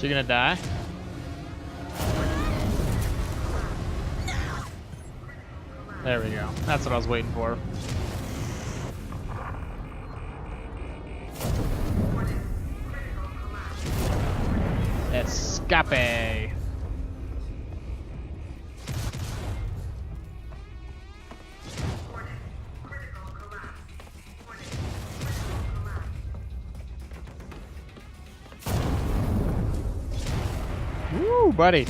She gonna die? There we go. That's what I was waiting for. Escape. Woo, buddy.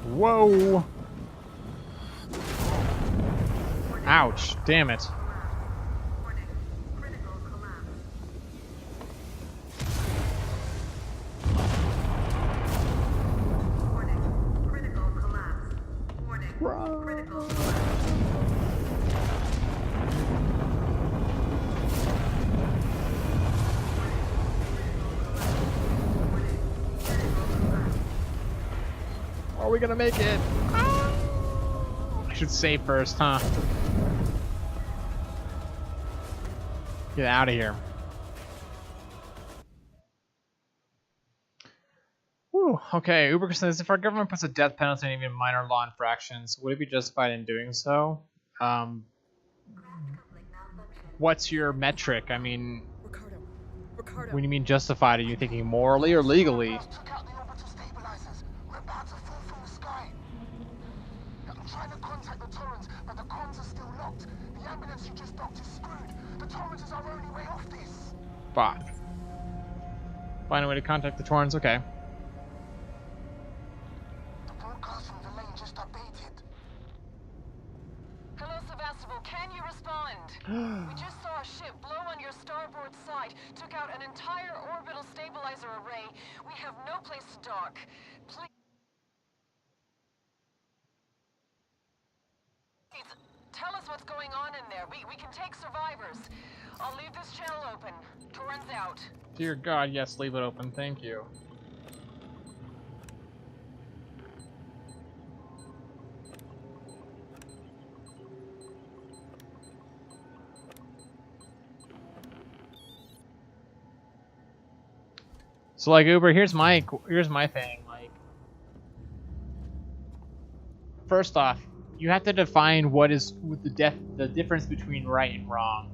Whoa. Ouch. Damn it. Are we gonna make it? I should save first, huh? Get out of here. Whew, okay, Uber says, if our government puts a death penalty on even minor law infractions, would it be justified in doing so? What's your metric? I mean, Ricardo. when you mean justified, are you thinking morally or legally? Took out the orbital stabilizers. We're about to fall from the sky. I'm trying to contact the Torrens, but the comms are still locked. The ambulance you just docked is screwed. The Torrens is our only way off this. Fuck. Find a way to contact the Torrens, okay. The broadcast from the lane just updated. Hello, Sevastopol. Can you respond? We just saw a ship blow on your starboard side. Took out an entire orbital stabilizer array. We have no place to dock. Please tell us what's going on in there. We can take survivors. I'll leave this channel open. Torrens out. Dear God, yes, leave it open, thank you. So like Uber, here's my thing. Like, first off, you have to define what is the difference between right and wrong,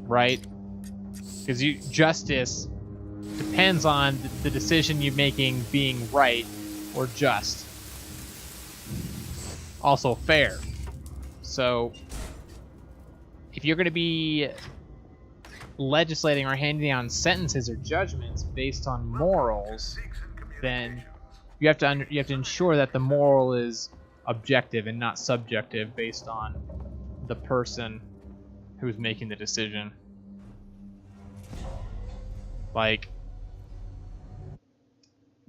right? Because justice depends on the decision you're making being right or just. Also fair. So if you're going to be legislating or handing down sentences or judgments based on morals, then you have to ensure that the moral is objective and not subjective based on the person who's making the decision. Like,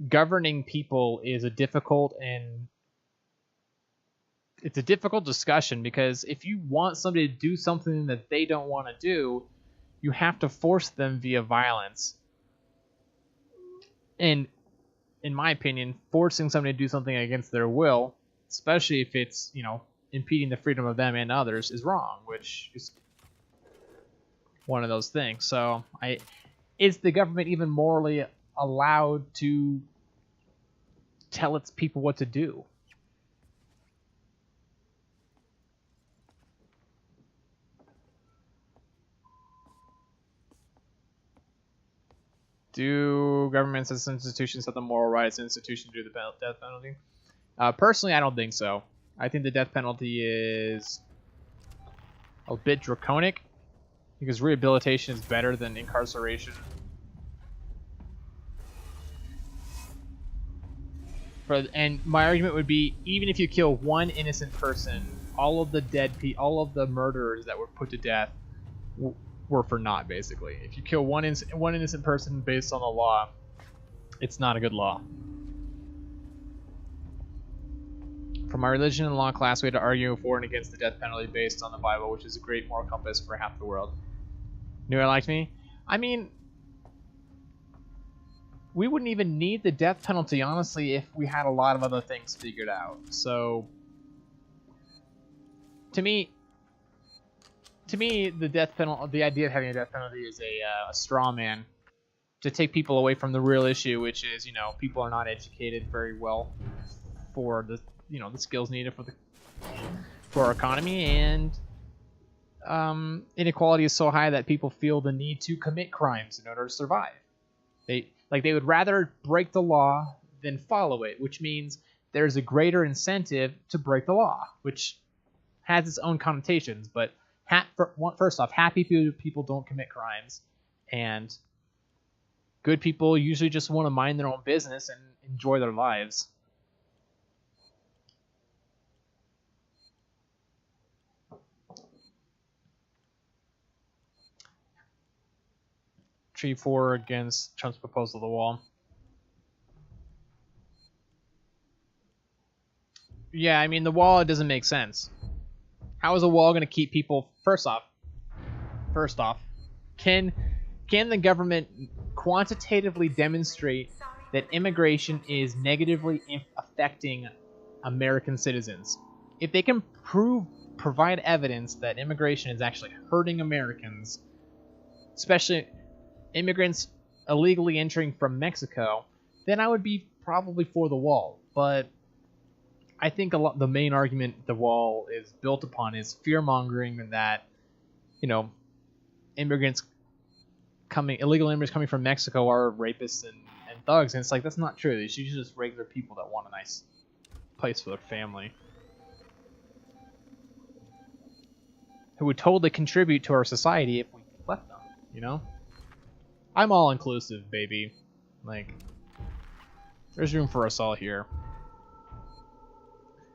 governing people is a difficult discussion, because if you want somebody to do something that they don't want to do, you have to force them via violence. And in my opinion, forcing somebody to do something against their will, especially if it's, impeding the freedom of them and others, is wrong, which is one of those things. So is the government even morally allowed to tell its people what to do? Do governments as institutions have the moral rights as institutions to do the death penalty? Personally, I don't think so. I think the death penalty is a bit draconic, because rehabilitation is better than incarceration. And my argument would be, even if you kill one innocent person, all of the murderers that were put to death were for naught, basically. If you kill one innocent person based on the law, it's not a good law. For my religion and law class, we had to argue for and against the death penalty based on the Bible, which is a great moral compass for half the world. Knew I liked me? I mean, we wouldn't even need the death penalty, honestly, if we had a lot of other things figured out. So, to me, to me, the death penalty, the idea of having a death penalty is a straw man to take people away from the real issue, which is, you know, people are not educated very well for the, you know, the skills needed for our economy, and inequality is so high that people feel the need to commit crimes in order to survive. They would rather break the law than follow it, which means there's a greater incentive to break the law, which has its own connotations. But first off, happy people don't commit crimes, and good people usually just want to mind their own business and enjoy their lives. Tree 4 against Trump's proposal of the wall. Yeah, I mean, the wall, it doesn't make sense. How is a wall going to keep people... First off, can the government quantitatively demonstrate that immigration is negatively affecting American citizens? If they can provide evidence that immigration is actually hurting Americans, especially immigrants illegally entering from Mexico, then I would be probably for the wall. But I think the main argument the wall is built upon is fear-mongering that, you know, illegal immigrants coming from Mexico are rapists and thugs, and it's like, that's not true. They're usually just regular people that want a nice place for their family, who would totally contribute to our society if we let them, you know? I'm all inclusive, baby. Like, there's room for us all here.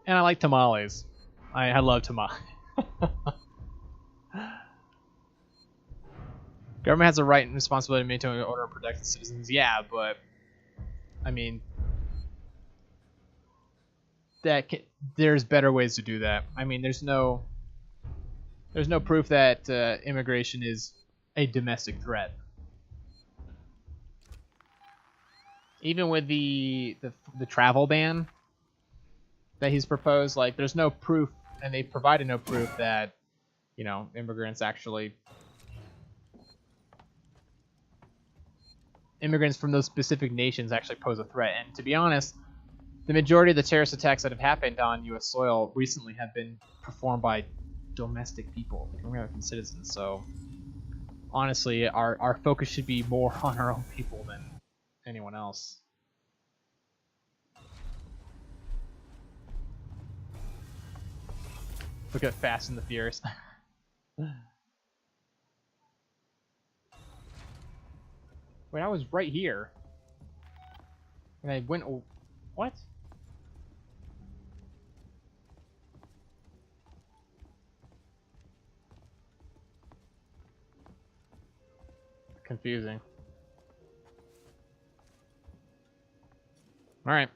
And I like tamales. I love tamales. Government has a right and responsibility to maintain order and protect its citizens. Yeah, but I mean, there's better ways to do that. I mean, there's no proof that immigration is a domestic threat. Even with the travel ban that he's proposed, like, there's no proof, and they provided no proof that, you know, immigrants from those specific nations actually pose a threat. And to be honest, the majority of the terrorist attacks that have happened on U.S. soil recently have been performed by domestic people, like American citizens. So honestly, our focus should be more on our own people than anyone else. Look at Fast and the Furious. Wait, I was right here. And I went... What? Confusing. Alright.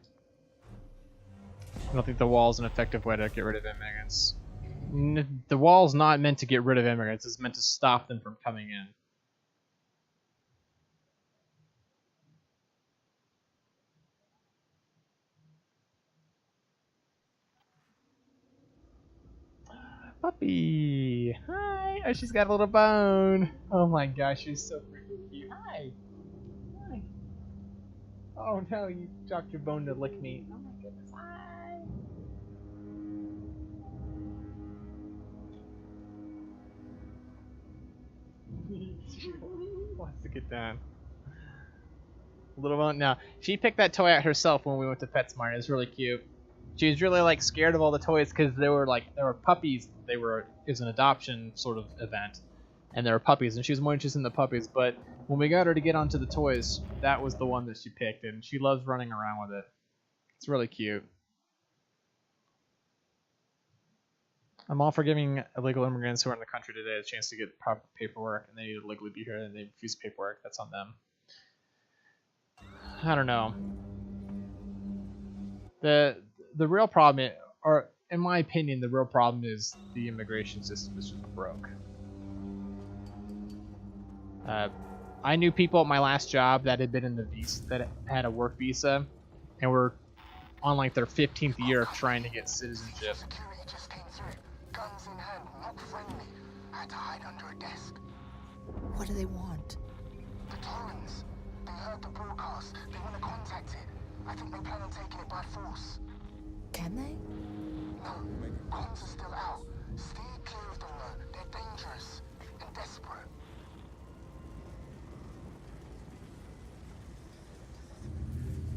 I don't think the wall's an effective way to get rid of immigrants. The wall's not meant to get rid of immigrants. It's meant to stop them from coming in. Puppy! Hi! Oh, she's got a little bone. Oh my gosh, she's so freaking cute. Hi! Hi! Oh no, you dropped your bone to lick me. Oh my goodness. Hi! She wants to get down. Little bone. Now, she picked that toy out herself when we went to PetSmart. It was really cute. She was really like scared of all the toys because there were puppies. It was an adoption sort of event, and there were puppies, and she was more interested in the puppies. But when we got her to get onto the toys, that was the one that she picked, and she loves running around with it. It's really cute. I'm all for giving illegal immigrants who are in the country today a chance to get proper paperwork, and they need to legally be here, and they refuse paperwork. That's on them. I don't know. The real problem, or in my opinion, the real problem is the immigration system is just broke. I knew people at my last job that had been in the visa, that had a work visa, and were on like their 15th year of trying to get citizenship. Security just came through. Guns in hand, not friendly. I had to hide under a desk. What do they want? The Torrens. They heard the broadcast. They want to contact it. I think they plan on taking it by force. Can they? No, comms are still out. Steer clear of them though. They're dangerous and desperate.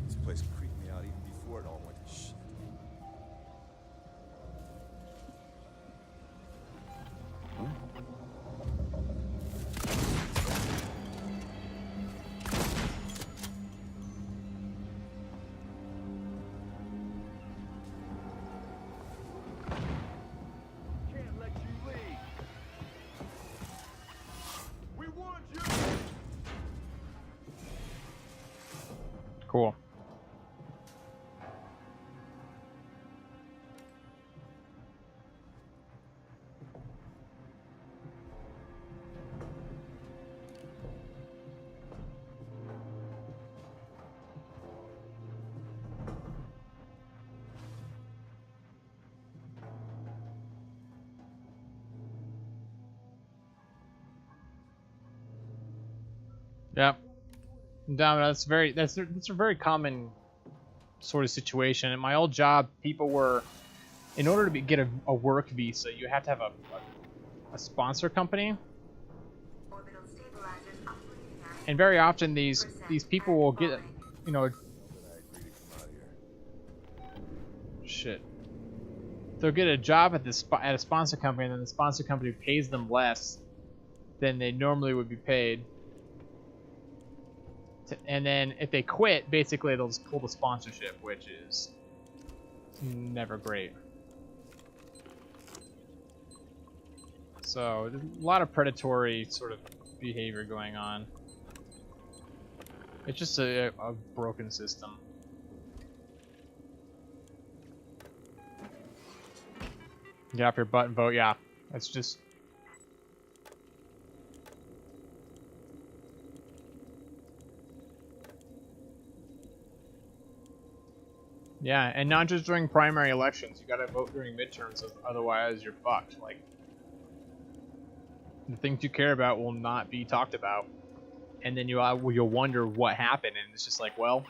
This place creeped me out even before it all went to shit. Can't let you leave. We want you. Cool. Yep. Domino, that's a very common sort of situation. In my old job, people were, in order to get a work visa, you have to have a sponsor company. And very often these people will get, you know, shit. They'll get a job at at a sponsor company, and then the sponsor company pays them less than they normally would be paid. And then if they quit, basically they'll just pull the sponsorship, which is never great. So there's a lot of predatory sort of behavior going on. It's just a broken system. Get off your butt and vote, yeah. It's just... Yeah, and not just during primary elections. You gotta vote during midterms, otherwise you're fucked. Like, the things you care about will not be talked about, and then you'll wonder what happened, and it's just like, well,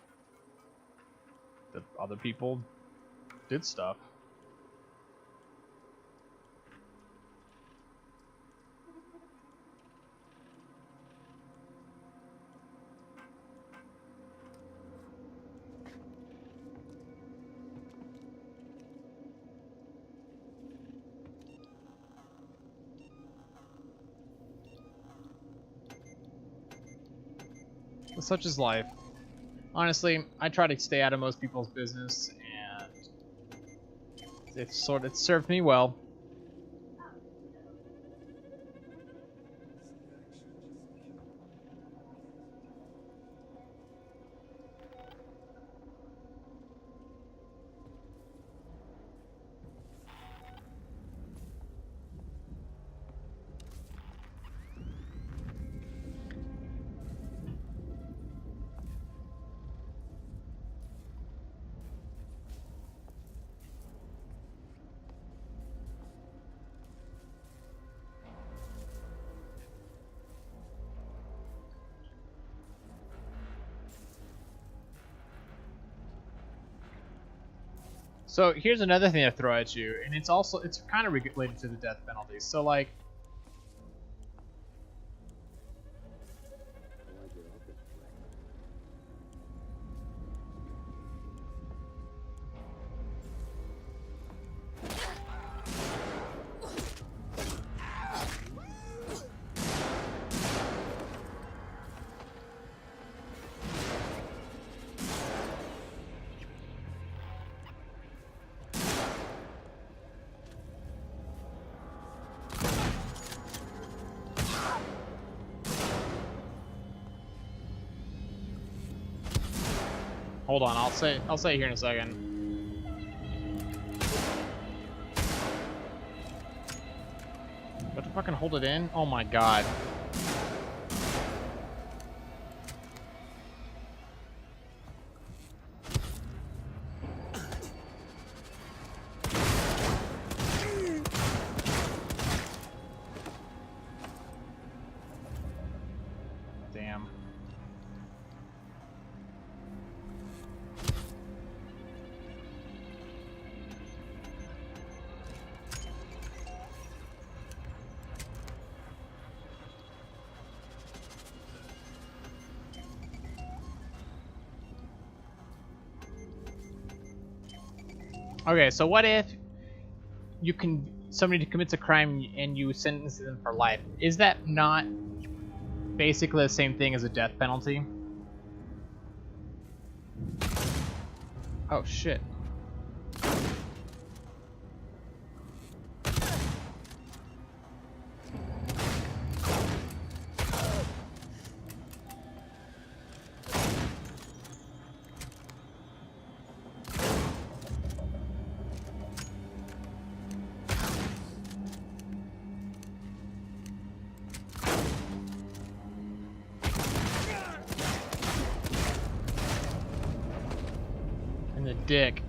the other people did stuff. Such is life. Honestly, I try to stay out of most people's business, and it's served me well. So here's another thing I throw at you, and it's kind of related to the death penalty. So like, hold on, I'll say it here in a second. You have to fucking hold it in? Oh my god. Okay, so what if somebody commits a crime and you sentence them for life? Is that not basically the same thing as a death penalty? Oh shit. In the dick.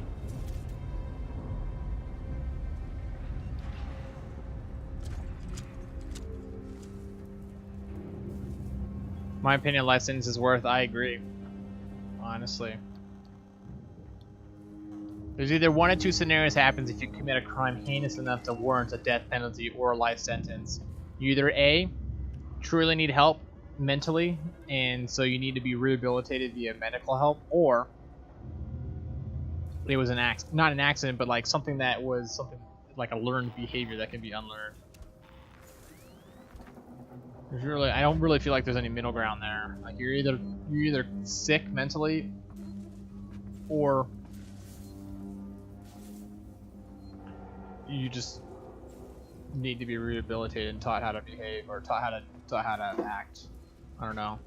My opinion, life sentence is worth. I agree. Honestly. There's either one or two scenarios happens if you commit a crime heinous enough to warrant a death penalty or a life sentence. You either A, truly need help mentally, and so you need to be rehabilitated via medical help, or it was not an accident, but like something that was something like a learned behavior that can be unlearned. I don't really feel like there's any middle ground there. Like you're either sick mentally, or you just need to be rehabilitated and taught how to behave, or taught how to act. I don't know.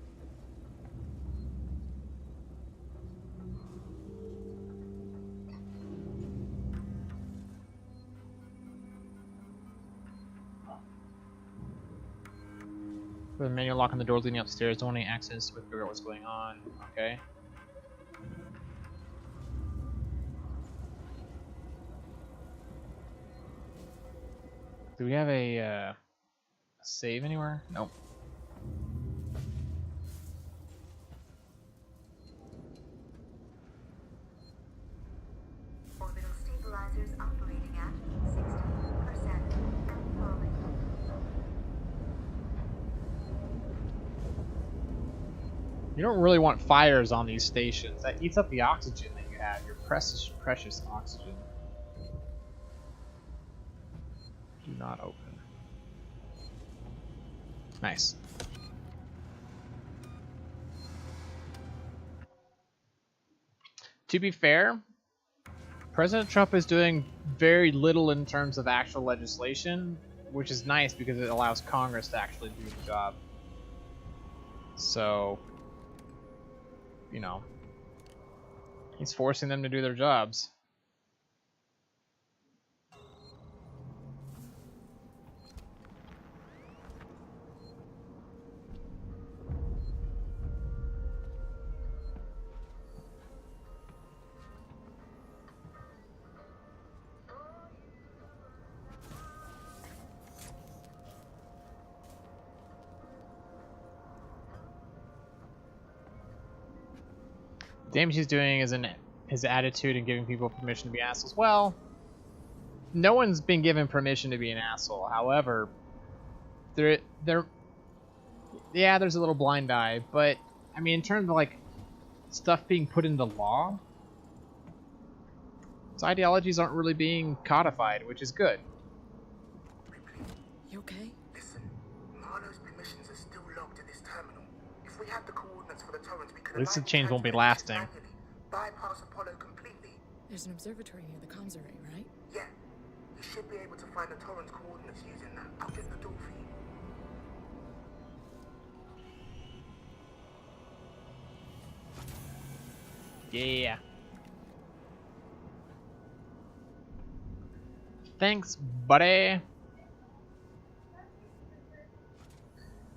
With a manual lock on the doors leading upstairs, don't want any access to figure out what's going on. Okay. Do we have a save anywhere? Nope. Orbital stabilizers operating at 60% and falling. You don't really want fires on these stations. That eats up the oxygen that you have, your precious oxygen. Do not open. Nice. To be fair, President Trump is doing very little in terms of actual legislation, which is nice because it allows Congress to actually do the job. So, you know, he's forcing them to do their jobs. Damage he's doing is in his attitude and giving people permission to be assholes. Well, no one's been given permission to be an asshole. However, yeah, there's a little blind eye, but I mean, in terms of like stuff being put into law, its ideologies aren't really being codified, which is good. You okay? Listen, Marlowe's permissions are still logged in this terminal. If we had the coordinates for the turrets, we could At least the align change won't be transmissions lasting. manually, bypass Apollo completely. There's an observatory near the comms array, right? Yeah, you should be able to find the torrent's coordinates using that. I'll get the door for you. Yeah. Thanks, buddy.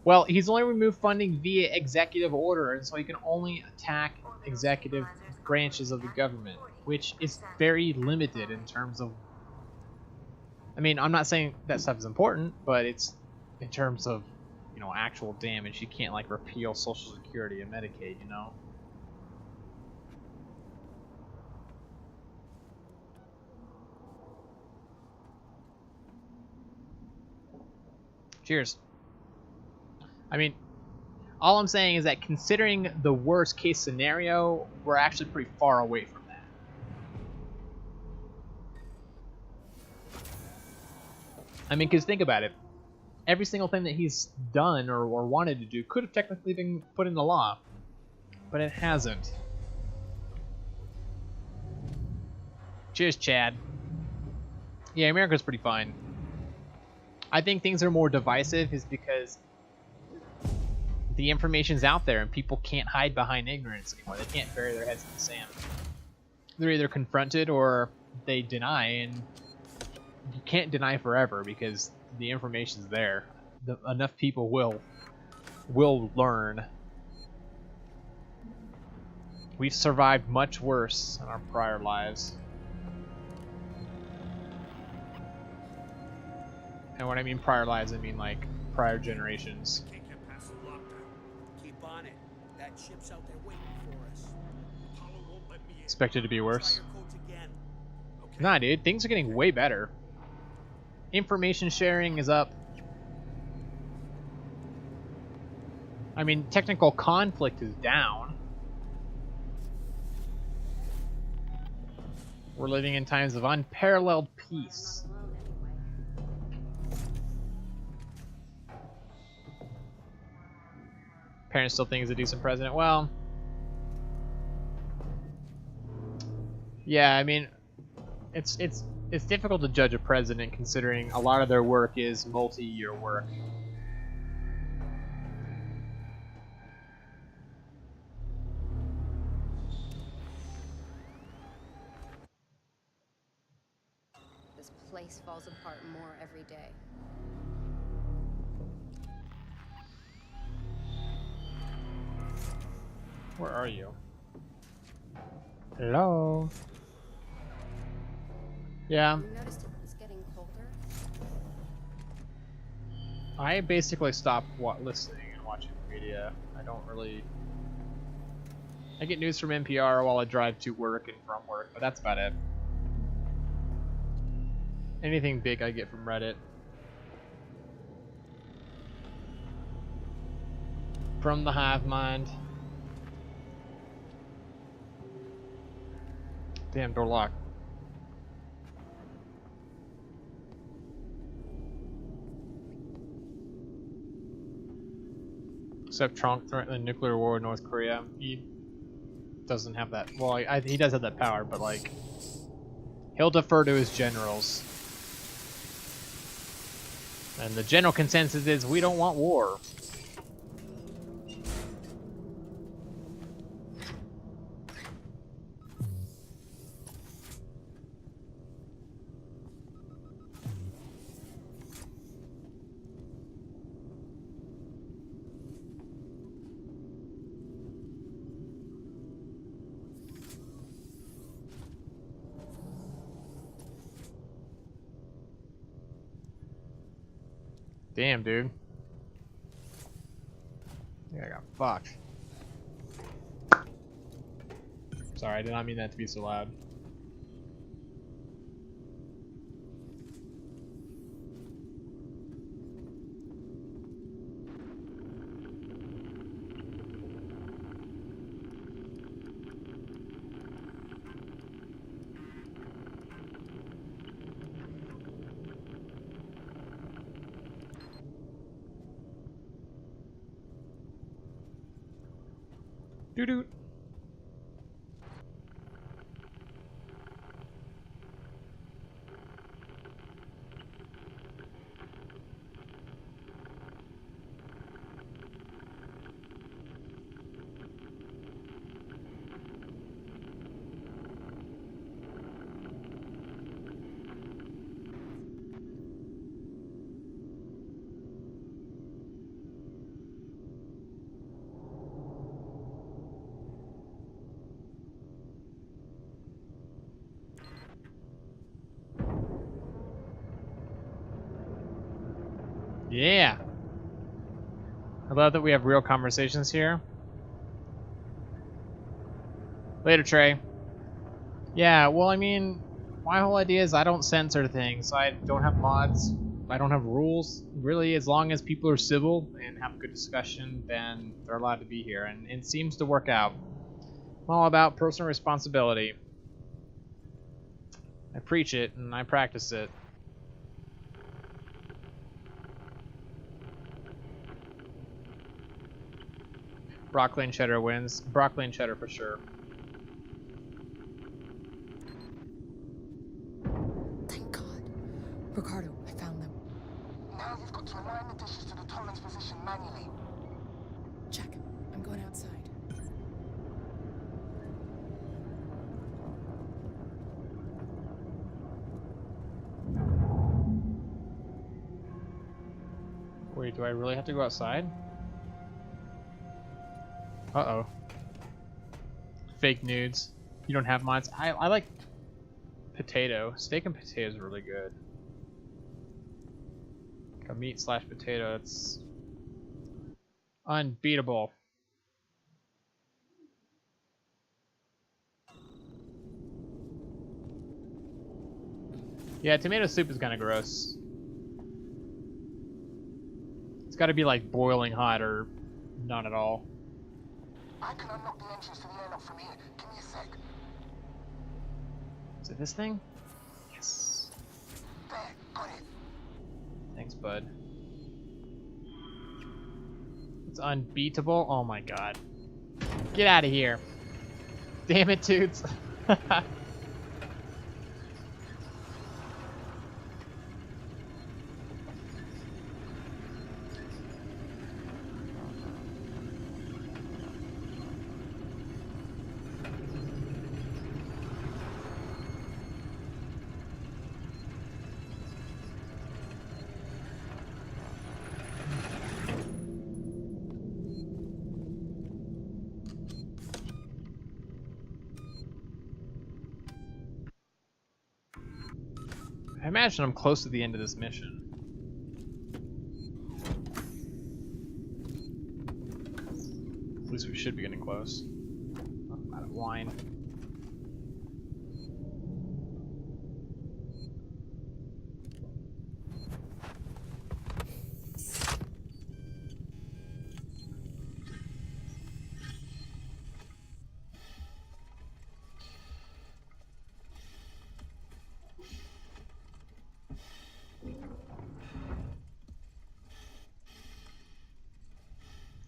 Well, he's only removed funding via executive order, and so he can only attack executive branches of the government, which is very limited in terms of... I mean, I'm not saying that stuff is important, but it's in terms of, you know, actual damage. You can't, like, repeal Social Security and Medicaid, you know? Cheers. I mean, all I'm saying is that considering the worst case scenario, we're actually pretty far away from that. I mean, because think about it. Every single thing that he's done or wanted to do could have technically been put into law, but it hasn't. Cheers, Chad. Yeah, America's pretty fine. I think things are more divisive is because the information's out there and people can't hide behind ignorance anymore. They can't bury their heads in the sand. They're either confronted or they deny, and you can't deny forever because the information's there. Enough people will learn. We've survived much worse in our prior lives. And when I mean prior lives, I mean like prior generations. Can't get past the lockdown. Keep on it. That ship's out there waiting for us. Apollo won't let me in. Expected to be worse. Try your codes again. Okay. Nah, dude, things are getting way better. Information sharing is up. I mean, technical conflict is down. We're living in times of unparalleled peace. Parents still think he's a decent president. Well, yeah, I mean, it's difficult to judge a president considering a lot of their work is multi-year work. This place falls apart more every day. Where are you? Hello? Yeah. You noticed it's getting colder? I basically stopped listening and watching media. I don't really... I get news from NPR while I drive to work and from work, but that's about it. Anything big I get from Reddit. From the Hive Mind. Damn, door locked. Except Trump threatened a nuclear war with North Korea. He doesn't have that. Well, he does have that power, but like, he'll defer to his generals. And the general consensus is we don't want war. Damn, dude. I think I got fucked. Sorry, I did not mean that to be so loud. Doo-doo. Yeah. I love that we have real conversations here. Later, Trey. Yeah, well, I mean, my whole idea is I don't censor things. I don't have mods. I don't have rules. Really, as long as people are civil and have a good discussion, then they're allowed to be here. And it seems to work out. I'm all about personal responsibility. I preach it and I practice it. Broccoli and cheddar wins. Broccoli and cheddar for sure. Thank God. Ricardo, I found them. Now you've got to align the dishes to the Torrens position manually. Check. I'm going outside. Wait, do I really have to go outside? Uh-oh. Fake nudes. You don't have mods. I like potato. Steak and potato is really good. Like a meat slash potato. It's unbeatable. Yeah, tomato soup is kind of gross. It's got to be like boiling hot or not at all. I can unlock the entrance to the airlock from here. Give me a sec. Is it this thing? Yes. There, got it. Thanks, bud. It's unbeatable. Oh my god. Get out of here. Damn it, Toots. I imagine I'm close to the end of this mission. At least we should be getting close. Oh, I'm out of wine.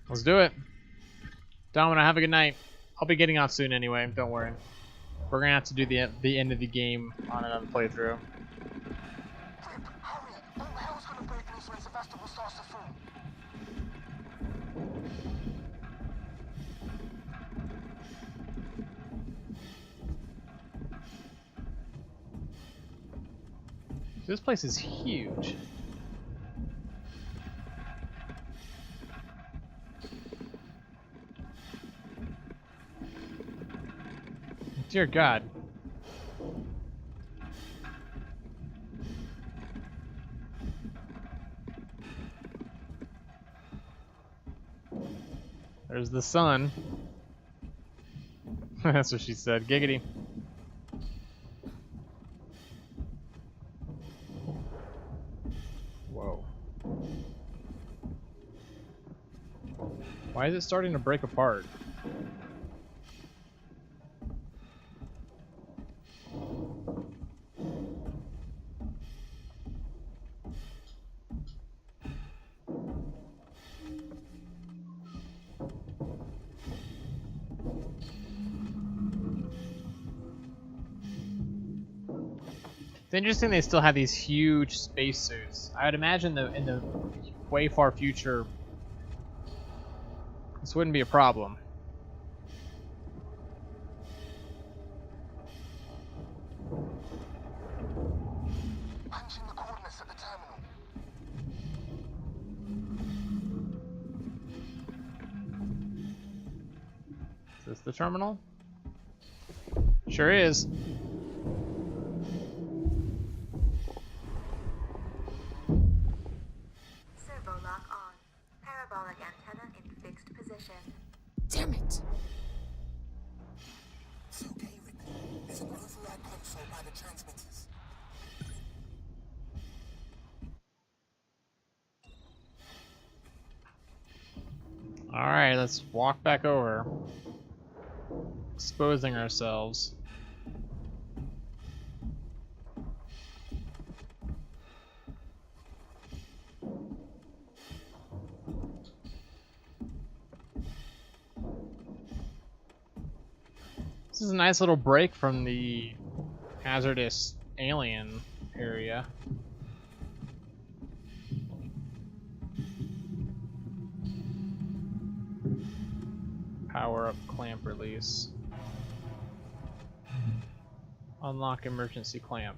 Let's do it. Domino, have a good night. I'll be getting off soon anyway, don't worry. We're gonna have to do the end of the game on another playthrough. Rip, hurry. All hell's gonna break loose when Sevastopol starts to fall. This place is huge. Dear God. There's the sun. That's what she said. Giggity. Whoa. Why is it starting to break apart? It's interesting they still have these huge spacesuits. I would imagine in the way far future, this wouldn't be a problem. Punching the coordinates at the terminal. Is this the terminal? Sure is. Servo lock on. Parabolic antenna in fixed position. Damn it! It's okay, Rip. There's an override console by the transmitters. Alright, let's walk back over. Exposing ourselves. is a nice little break from the hazardous alien area. Power up clamp release. Unlock emergency clamp.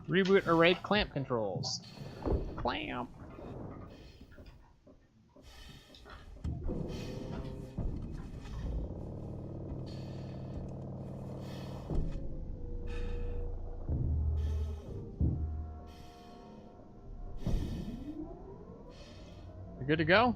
Reboot array clamp controls. Clamp. You're good to go?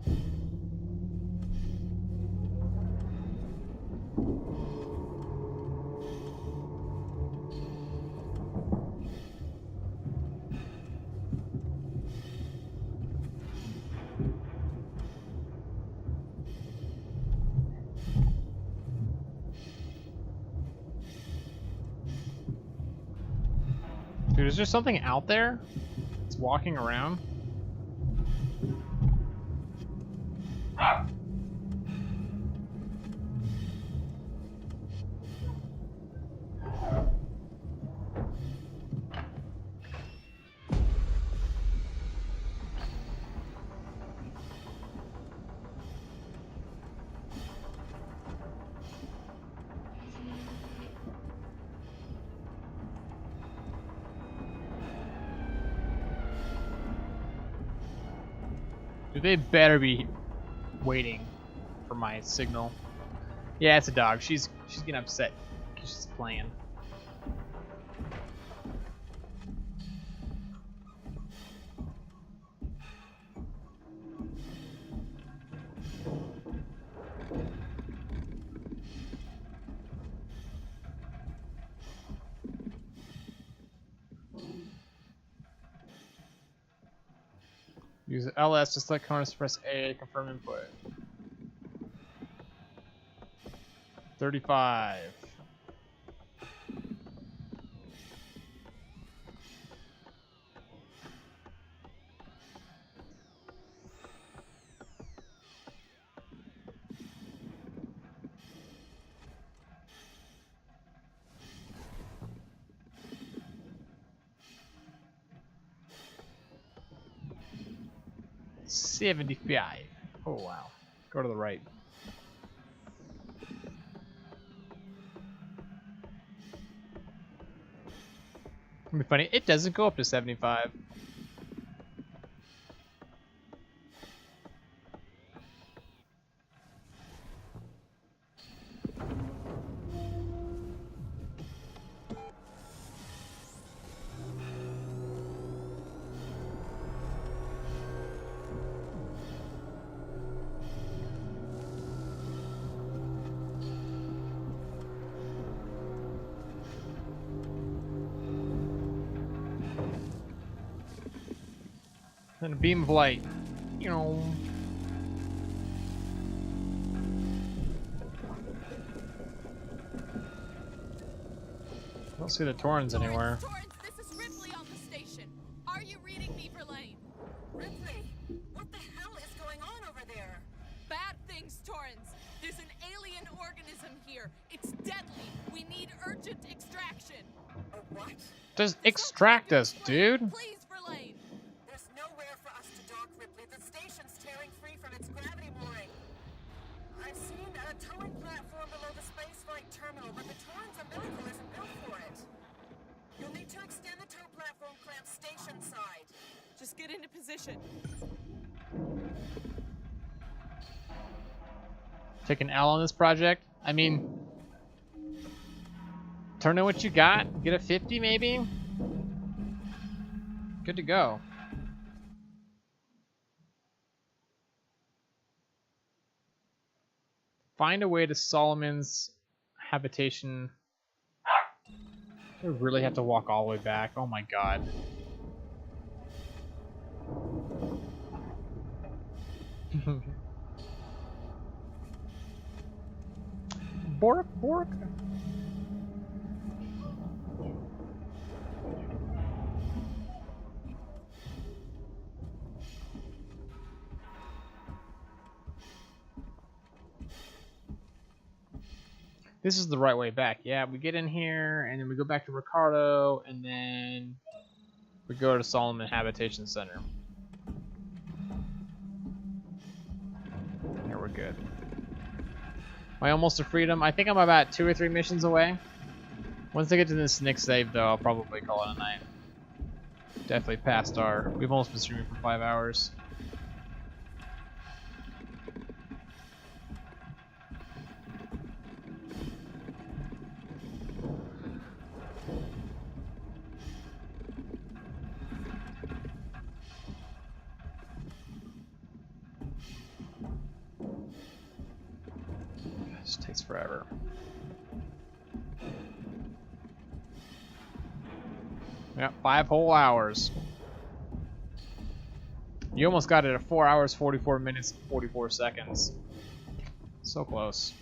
Dude, is there something out there? It's walking around? Dude, they better be waiting for my signal. Yeah, it's a dog. She's getting upset because she's playing. Use LS to select corners, press A to confirm input. 35. $75. Oh wow. Go to the right. It'll be funny. It doesn't go up to 75. And a beam of light. You know. I don't see the Torrens anywhere. Torrens, this is Ripley on the station. Are you reading Beaver Lane? Ripley, what the hell is going on over there? Bad things, Torrens. There's an alien organism here. It's deadly. We need urgent extraction. A what? Just extract us, dude. Please, Verlaine. There's nowhere for us to dock, Ripley. The station's tearing free from its gravity mooring. I've seen a towing platform below the spaceflight terminal, but the Torrens umbilical isn't built for it. You'll need to extend the tow platform clamp station side. Just get into position. Take an L on this project. I mean, turn in what you got. Get a 50 maybe. Good to go. Find a way to Solomon's habitation. I really have to walk all the way back. Oh my god. Bork, Bork. This is the right way back. Yeah, we get in here, and then we go back to Ricardo, and then we go to Solomon Habitation Center. Here we're good. Am I almost to freedom? I think I'm about 2 or 3 missions away. Once I get to this next save, though, I'll probably call it a night. Definitely past our... We've almost been streaming for 5 hours. This takes forever. Yep, 5 whole hours. You almost got it at 4 hours, 44 minutes, 44 seconds. So close.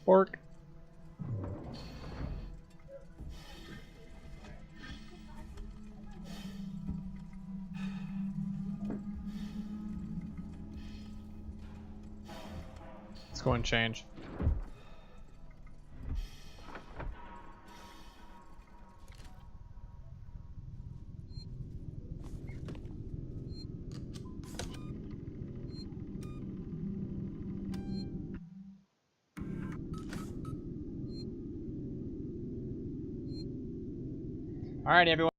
Pork. Let's go and change. All right, everyone.